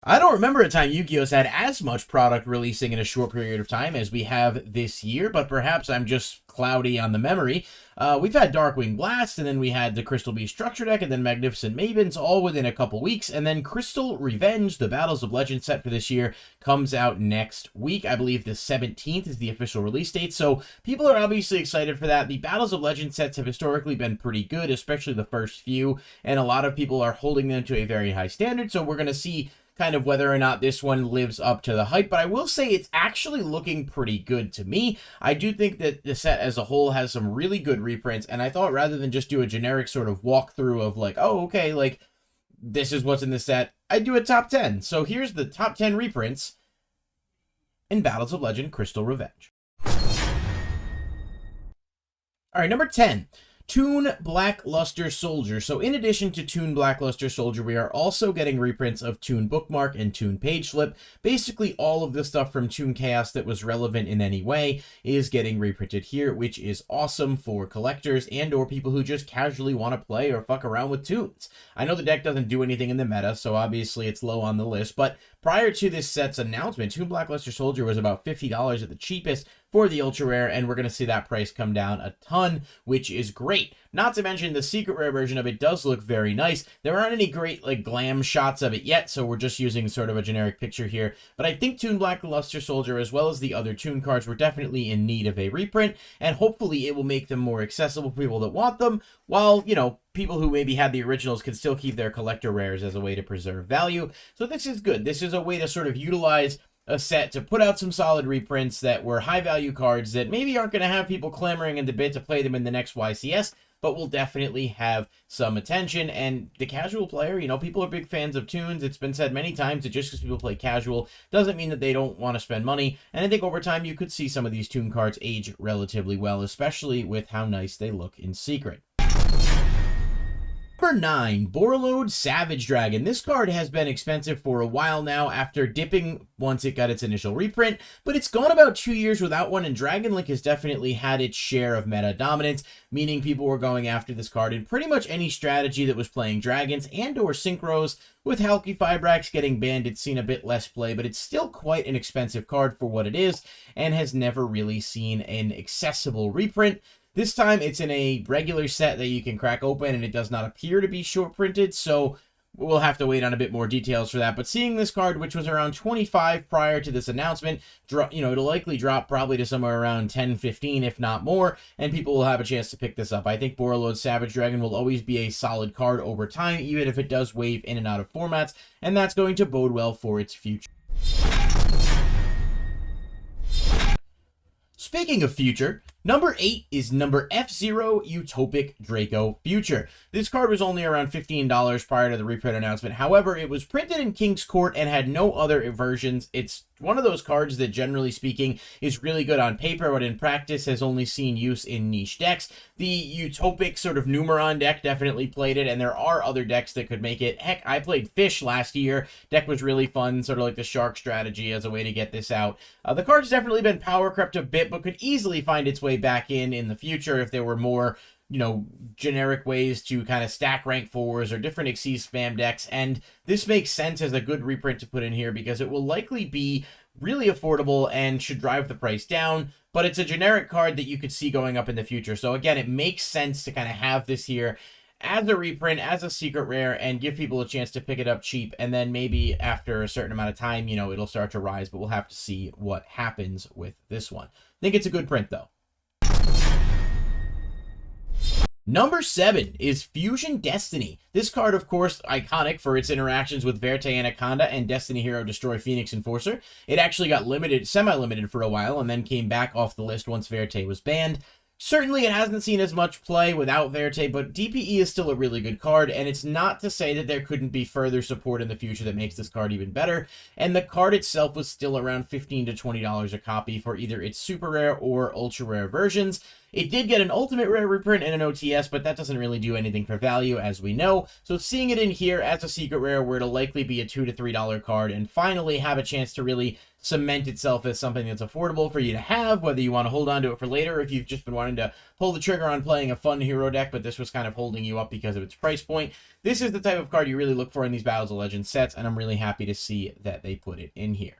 I don't remember a time Yu-Gi-Oh's had as much product releasing in a short period of time as we have this year, but perhaps I'm just cloudy on the memory. We've had Darkwing Blast, and then we had the Crystal Beast Structure Deck, and then Magnificent Mavens, all within a couple weeks, and then Crystal Revenge, the Battles of Legend set for this year, comes out next week. I believe the 17th is the official release date, so people are obviously excited for that. The Battles of Legend sets have historically been pretty good, especially the first few, and a lot of people are holding them to a very high standard, so we're going to see kind of whether or not this one lives up to the hype, but I will say it's actually looking pretty good to me. I do think that the set as a whole has some really good reprints, and I thought rather than just do a generic sort of walkthrough of like, oh, okay, like, this is what's in the set, I'd do a top 10. So here's the top 10 reprints in Battles of Legend Crystal Revenge. Alright, number 10. Toon Blackluster Soldier. So in addition to Toon Blackluster Soldier, we are also getting reprints of Toon Bookmark and Toon Page Flip. Basically, all of the stuff from Toon Chaos that was relevant in any way is getting reprinted here, which is awesome for collectors and or people who just casually want to play or fuck around with Toons. I know the deck doesn't do anything in the meta, so obviously it's low on the list, but prior to this set's announcement, Toon Blackluster Soldier was about $50 at the cheapest for the ultra rare, and we're going to see that price come down a ton, which is great. Not to mention the secret rare version of it does look very nice. There aren't any great like glam shots of it yet, so we're just using sort of a generic picture here. But I think Toon Blackluster Soldier, as well as the other Toon cards, were definitely in need of a reprint, and hopefully it will make them more accessible for people that want them, while, you know, people who maybe had the originals can still keep their collector rares as a way to preserve value. So this is good. This is a way to sort of utilize a set to put out some solid reprints that were high value cards that maybe aren't going to have people clamoring in the bid to play them in the next YCS, but will definitely have some attention. And the casual player, you know, people are big fans of Toons. It's been said many times that just because people play casual doesn't mean that they don't want to spend money. And I think over time you could see some of these Toon cards age relatively well, especially with how nice they look in secret. Number 9, Borreload Savage Dragon. This card has been expensive for a while now after dipping once it got its initial reprint, but it's gone about 2 years without one, and Dragon Link has definitely had its share of meta dominance, meaning people were going after this card in pretty much any strategy that was playing dragons and or synchros. With Halki Fibrax getting banned, it's seen a bit less play, but it's still quite an expensive card for what it is, and has never really seen an accessible reprint. This time, it's in a regular set that you can crack open, and it does not appear to be short printed, so we'll have to wait on a bit more details for that. But seeing this card, which was around 25 prior to this announcement, it'll likely drop probably to somewhere around 10, 15, if not more, and people will have a chance to pick this up. I think Borreload Savage Dragon will always be a solid card over time, even if it does wave in and out of formats, and that's going to bode well for its future. Speaking of future, number 8 is number F-Zero Utopic Draco Future. This card was only around $15 prior to the reprint announcement. However, it was printed in King's Court and had no other versions. It's one of those cards that, generally speaking, is really good on paper, but in practice has only seen use in niche decks. The Utopic sort of Numeron deck definitely played it, and there are other decks that could make it. Heck, I played Fish last year. Deck was really fun, sort of like the Shark strategy as a way to get this out. The card's definitely been power crept a bit, but could easily find its way back in the future if there were more, you know, generic ways to kind of stack rank 4s or different Xyz spam decks, and this makes sense as a good reprint to put in here because it will likely be really affordable and should drive the price down, but it's a generic card that you could see going up in the future. So again, it makes sense to kind of have this here as a reprint, as a secret rare, and give people a chance to pick it up cheap, and then maybe after a certain amount of time, you know, it'll start to rise, but we'll have to see what happens with this one. I think it's a good print, though. Number 7 is Fusion Destiny. This card, of course, iconic for its interactions with Verte Anaconda and Destiny Hero Destroy Phoenix Enforcer. It actually got limited, semi-limited for a while, and then came back off the list once Verte was banned. Certainly, it hasn't seen as much play without Verte, but DPE is still a really good card, and it's not to say that there couldn't be further support in the future that makes this card even better, and the card itself was still around $15 to $20 a copy for either its super rare or ultra rare versions. It did get an Ultimate Rare reprint and an OTS, but that doesn't really do anything for value, as we know. So seeing it in here as a secret rare, where it'll likely be a $2 to $3 card, and finally have a chance to really cement itself as something that's affordable for you to have, whether you want to hold on to it for later, or if you've just been wanting to pull the trigger on playing a fun hero deck, but this was kind of holding you up because of its price point. This is the type of card you really look for in these Battles of Legends sets, and I'm really happy to see that they put it in here.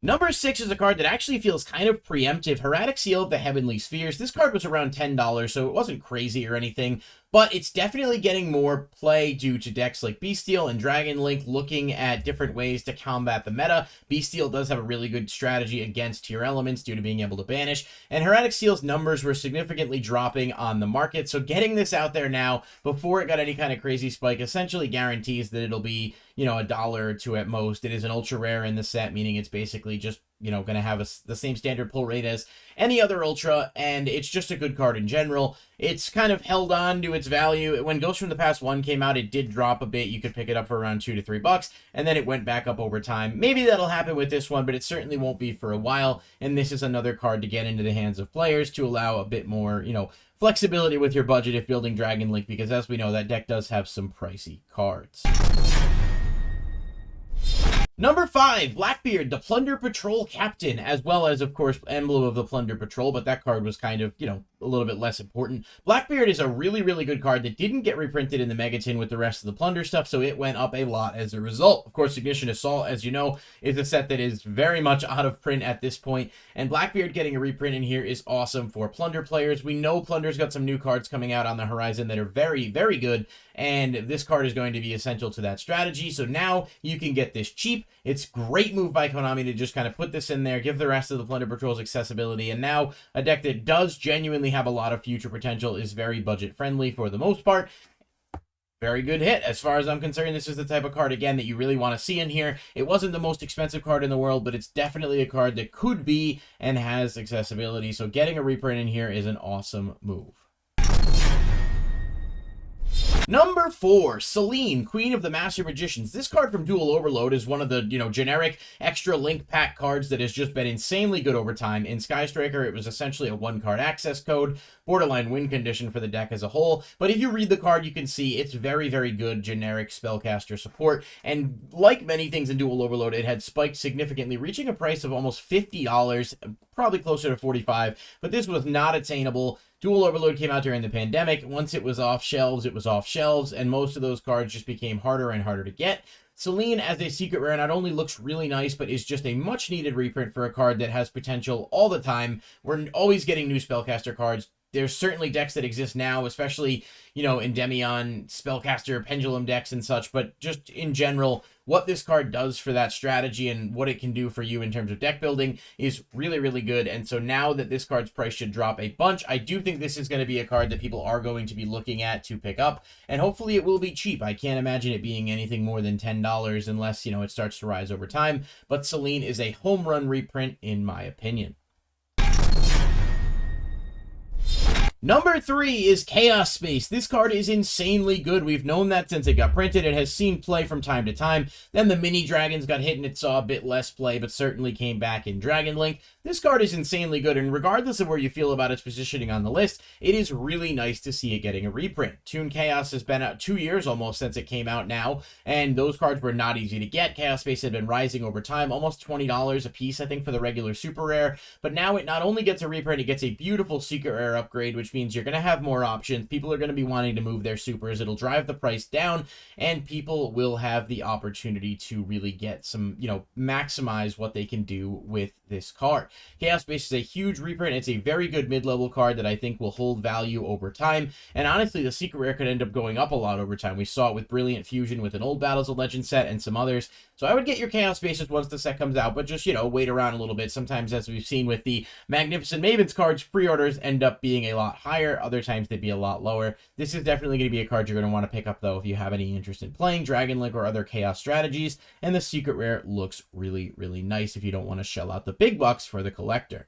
Number 6 is a card that actually feels kind of preemptive. Hieratic Seal of the Heavenly Spheres. This card was around $10, so it wasn't crazy or anything, but it's definitely getting more play due to decks like Beastial and Dragon Link looking at different ways to combat the meta. Beastial does have a really good strategy against tier elements due to being able to banish, and Hieratic Seal's numbers were significantly dropping on the market, so getting this out there now before it got any kind of crazy spike essentially guarantees that it'll be, $1 or $2 at most. It is an ultra rare in the set, meaning it's basically just going to have the same standard pull rate as any other Ultra, and it's just a good card in general. It's kind of held on to its value. When Ghost from the Past 1 came out, it did drop a bit. You could pick it up for around $2 to $3, and then it went back up over time. Maybe that'll happen with this one, but it certainly won't be for a while, and this is another card to get into the hands of players to allow a bit more, flexibility with your budget if building Dragon Link, because as we know, that deck does have some pricey cards. Number 5, Blackbeard, the Plunder Patrol Captain, as well as, of course, Emblem of the Plunder Patrol, but that card was kind of, a little bit less important. Blackbeard is a really, really good card that didn't get reprinted in the Megatin with the rest of the Plunder stuff, so it went up a lot as a result. Of course, Ignition Assault, as you know, is a set that is very much out of print at this point, and Blackbeard getting a reprint in here is awesome for Plunder players. We know Plunder's got some new cards coming out on the horizon that are very, very good, and this card is going to be essential to that strategy, so now you can get this cheap. It's a great move by Konami to just kind of put this in there, give the rest of the Plunder Patrols accessibility, and now a deck that does genuinely have a lot of future potential is very budget friendly for the most part. Very good hit. As far as I'm concerned, this is the type of card, again, that you really want to see in here. It wasn't the most expensive card in the world, but it's definitely a card that could be and has accessibility, so getting a reprint in here is an awesome move. Number 4, Selene, Queen of the Master Magicians. This card from Dual Overload is one of the, generic extra link pack cards that has just been insanely good over time. In Sky Striker, it was essentially a 1-card access code, borderline win condition for the deck as a whole. But if you read the card, you can see it's very, very good generic spellcaster support. And like many things in Dual Overload, it had spiked significantly, reaching a price of almost $50, probably closer to $45. But this was not attainable. Dual Overload came out during the pandemic. Once it was off shelves, and most of those cards just became harder and harder to get. Selene, as a secret rare, not only looks really nice, but is just a much-needed reprint for a card that has potential all the time. We're always getting new spellcaster cards. There's certainly decks that exist now, especially, Endymion, Spellcaster, Pendulum decks and such, but just in general, what this card does for that strategy and what it can do for you in terms of deck building is really, really good. And so now that this card's price should drop a bunch, I do think this is going to be a card that people are going to be looking at to pick up, and hopefully it will be cheap. I can't imagine it being anything more than $10 unless, it starts to rise over time, but Selene is a home run reprint in my opinion. Number 3 is Chaos Space. This card is insanely good. We've known that since it got printed. It has seen play from time to time. Then the mini dragons got hit and it saw a bit less play, but certainly came back in Dragon Link. This card is insanely good, and regardless of where you feel about its positioning on the list, it is really nice to see it getting a reprint. Toon Chaos has been out 2 years almost since it came out now, and those cards were not easy to get. Chaos Space had been rising over time, almost $20 a piece, I think, for the regular super rare, but now it not only gets a reprint, it gets a beautiful secret rare upgrade, which means you're going to have more options. People are going to be wanting to move their supers. It'll drive the price down, and people will have the opportunity to really get some, maximize what they can do with this card. Chaos Space is a huge reprint. It's a very good mid-level card that I think will hold value over time, and honestly, the secret rare could end up going up a lot over time. We saw it with Brilliant Fusion with an old Battles of Legends set and some others, so I would get your Chaos Spaces once the set comes out, but just, wait around a little bit. Sometimes, as we've seen with the Magnificent Mavens cards, pre-orders end up being a lot higher. Other times, they'd be a lot lower. This is definitely going to be a card you're going to want to pick up, though, if you have any interest in playing Dragon Link or other Chaos strategies, and the secret rare looks really, really nice if you don't want to shell out the big bucks for the collector.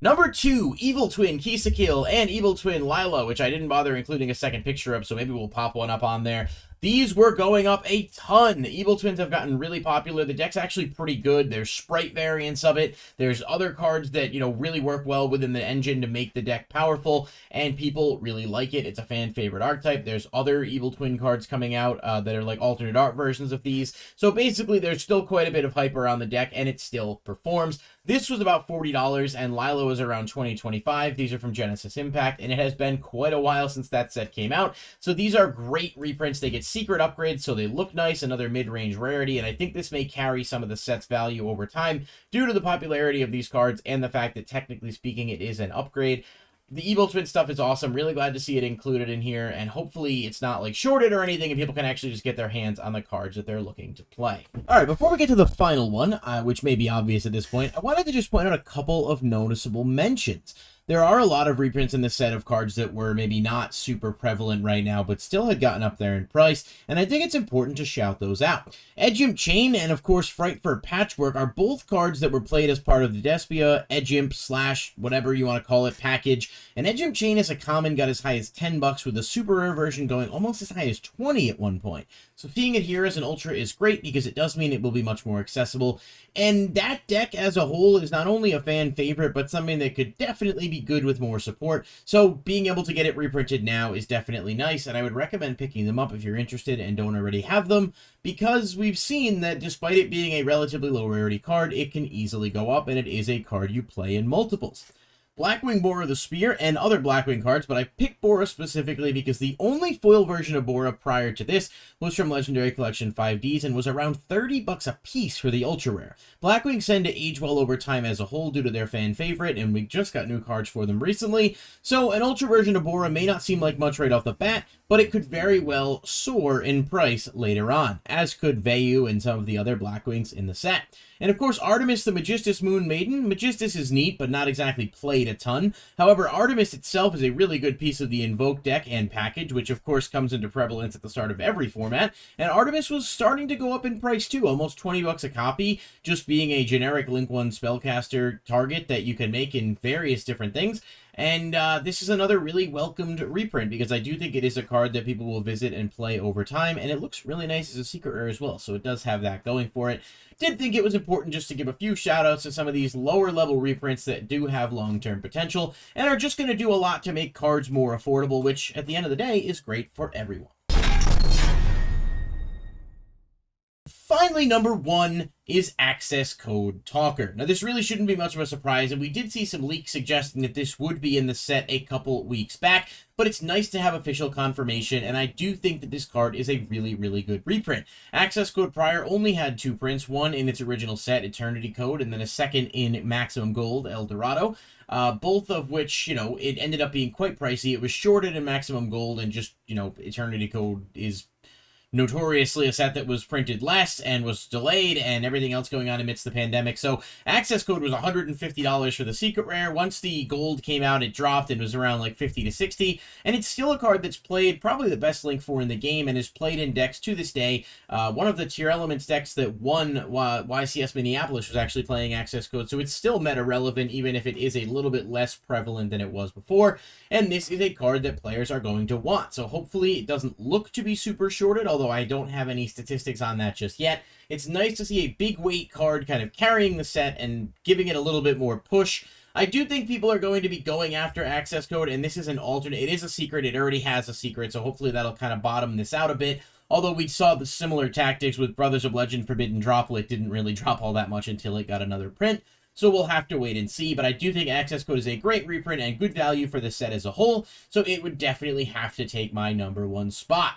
Number 2, Evil Twin Kisakil and Evil Twin Lila, which I didn't bother including a second picture of, so maybe we'll pop one up on there. these were going up a ton. Evil Twins have gotten really popular. The deck's actually pretty good. There's sprite variants of it. There's other cards that, you know, really work well within the engine to make the deck powerful, and people really like it. It's a fan favorite archetype. There's other Evil Twin cards coming out that are like alternate art versions of these. So basically, there's still quite a bit of hype around the deck, and it still performs. This was about $40, and Lila was around $20-$25. These are from Genesis Impact, and it has been quite a while since that set came out. So these are great reprints. They get secret upgrades, so they look nice, another mid-range rarity, and I think this may carry some of the set's value over time due to the popularity of these cards and the fact that, technically speaking, it is an upgrade. The Evil Twin stuff is awesome. Really glad to see it included in here, and hopefully it's not like shorted or anything, and people can actually just get their hands on the cards that they're looking to play. All right, before we get to the final one, which may be obvious at this point, I wanted to just point out a couple of noticeable mentions. There are a lot of reprints in this set of cards that were maybe not super prevalent right now, but still had gotten up there in price, and I think it's important to shout those out. Edge-Imp Chain and, of course, Frightfur Patchwork are both cards that were played as part of the Despia Edge-Imp / whatever you want to call it package, and Edge-Imp Chain as a common got as high as $10, with the super rare version going almost as high as $20 at one point. So seeing it here as an Ultra is great because it does mean it will be much more accessible, and that deck as a whole is not only a fan favorite, but something that could definitely be good with more support. So being able to get it reprinted now is definitely nice, and I would recommend picking them up if you're interested and don't already have them, because we've seen that despite it being a relatively low rarity card, it can easily go up, and it is a card you play in multiples. Blackwing Bora the Spear and other Blackwing cards, but I picked Bora specifically because the only foil version of Bora prior to this was from Legendary Collection 5Ds and was around $30 a piece for the ultra rare. Blackwings tend to age well over time as a whole due to their fan favorite, and we just got new cards for them recently, so an ultra version of Bora may not seem like much right off the bat, but it could very well soar in price later on, as could Vayu and some of the other Blackwings in the set. And of course, Artemis the Magistus Moon Maiden. Magistus is neat, but not exactly played a ton. However, Artemis itself is a really good piece of the Invoke deck and package, which of course comes into prevalence at the start of every format. And Artemis was starting to go up in price too, almost $20 a copy, just being a generic Link 1 spellcaster target that you can make in various different things. And this is another really welcomed reprint, because I do think it is a card that people will visit and play over time, and it looks really nice as a secret rare as well, so it does have that going for it. Did think it was important just to give a few shout-outs to some of these lower-level reprints that do have long-term potential, and are just going to do a lot to make cards more affordable, which, at the end of the day, is great for everyone. Finally, number 1 is Access Code Talker. Now, this really shouldn't be much of a surprise, and we did see some leaks suggesting that this would be in the set a couple weeks back, but it's nice to have official confirmation, and I do think that this card is a really, really good reprint. Access Code prior only had 2 prints, one in its original set, Eternity Code, and then a second in Maximum Gold, El Dorado, both of which, you know, it ended up being quite pricey. It was shorted in Maximum Gold, and just, you know, Eternity Code is notoriously a set that was printed less and was delayed and everything else going on amidst the pandemic. So Access Code was $150 for the secret rare. Once the gold came out, it dropped and was around like $50 to $60. And it's still a card that's played, probably the best Link 4 in the game, and is played in decks to this day. One of the Tier Elements decks that won YCS Minneapolis was actually playing Access Code, so it's still meta relevant, even if it is a little bit less prevalent than it was before. And this is a card that players are going to want. So hopefully it doesn't look to be super shorted, although I don't have any statistics on that just yet. It's nice to see a big weight card kind of carrying the set and giving it a little bit more push. I do think people are going to be going after Access Code, and this is an alternate. It is a secret. It already has a secret, so hopefully that'll kind of bottom this out a bit. Although we saw the similar tactics with Brothers of Legend Forbidden Droplet didn't really drop all that much until it got another print. So we'll have to wait and see, but I do think Access Code is a great reprint and good value for the set as a whole, so it would definitely have to take my number 1 spot.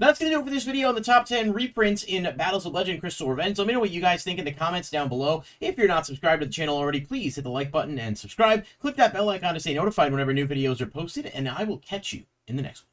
That's going to do it for this video on the top 10 reprints in Battles of Legend Crystal Revenge. Let me know what you guys think in the comments down below. If you're not subscribed to the channel already, please hit the like button and subscribe. Click that bell icon to stay notified whenever new videos are posted, and I will catch you in the next one.